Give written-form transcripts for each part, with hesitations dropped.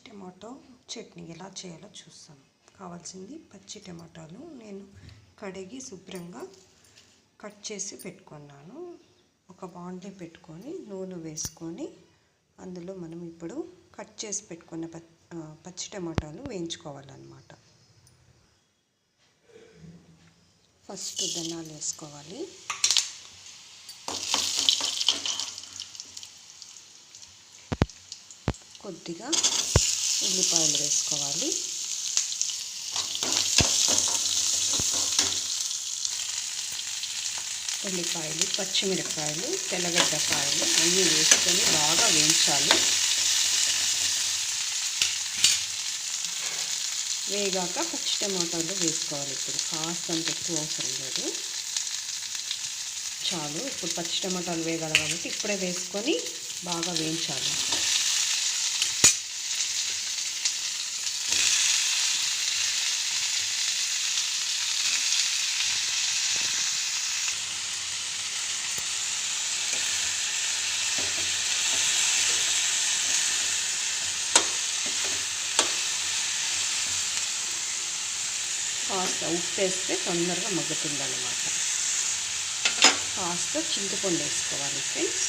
Tomato chutney ఎలా చేయాలో చూస్తాం. కావాల్సింది పచ్చి టమాటాలు నేను కడిగి శుభ్రంగా కట్ చేసి పెట్టుకున్నాను. ఒక బాండ్లీ పెట్టుకొని నూనె వేసుకొని అందులో మనం ఇప్పుడు కట్ చేసి పెట్టుకున్న పచ్చి టమాటాలు వేయించుకోవాలన్నమాట. ఫస్ట్ ధనియాలు వేసుకోవాలి. కొద్దిగా ఉల్లిపాయలు వేసుకోవాలి. ఉల్లిపాయలు, పచ్చిమిరపకాయలు, తెల్లగడ్డకాయలు అన్నీ వేసుకొని బాగా వేయించాలి. వేగాక పచ్చి టమాటాలు వేసుకోవాలి. ఇప్పుడు కాస్తంత ఎక్కువ అవసరం లేదు, చాలు. ఇప్పుడు పచ్చి టమాటాలు వేగాలి కాబట్టి ఇప్పుడే వేసుకొని బాగా వేయించాలి. కాస్త ఉప్పు వేస్తే తొందరగా మగ్గుతుంది అన్నమాట. కాస్త చింతపండు వేసుకోవాలి ఫ్రెండ్స్.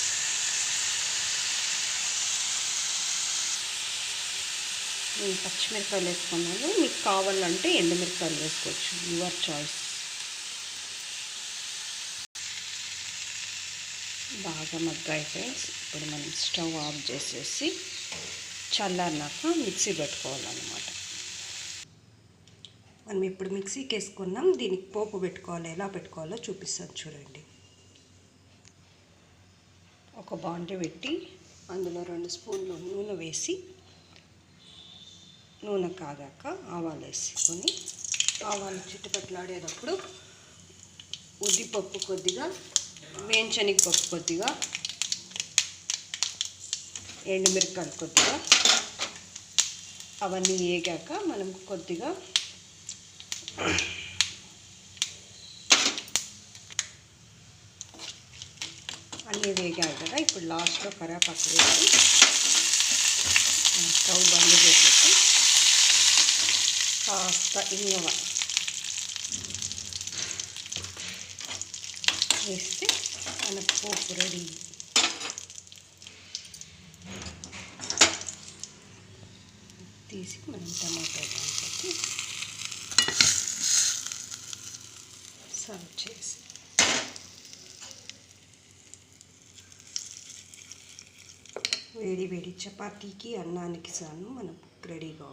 నేను పచ్చిమిరపకాయలు వేసుకున్నాను, మీకు కావాలంటే ఎండుమిరపకాయలు వేసుకోవచ్చు, యువర్ చాయిస్. బాగా మగ్గాయి ఫ్రెండ్స్. ఇప్పుడు మనం స్టవ్ ఆఫ్ చేసేసి చల్లారినాక మిక్సీ పెట్టుకోవాలన్నమాట. మనం ఇప్పుడు మిక్సీకి వేసుకున్నాం. దీనికి పోపు పెట్టుకోవాలి. ఎలా పెట్టుకోవాలో చూపిస్తాను చూడండి. ఒక బాండి పెట్టి అందులో 2 స్పూన్లు నూనె వేసి, నూనె కాగాక ఆవాలు వేసుకొని, ఆవాలు చిట్టుపట్లాడేటప్పుడు ఉద్దిపప్పు కొద్దిగా, వేయించనగపప్పు కొద్దిగా, ఎండుమిరపకాయలు కొద్దిగా, అవన్నీ వేగాక మనం కొద్దిగా అన్నీ వేగాయి కదా. ఇప్పుడు లాస్ట్లో కరివేపాకు వేసి స్టవ్ బంద్ చేసేసి కాస్త ఇంగువ వేస్తే మన పోపు రెడీ. తీసి మనం టమాటో దాంట్లోకి సర్వ్ చేసి వేడి వేడి చపాతీకి, అన్నానికి సాను మనకు రెడీగా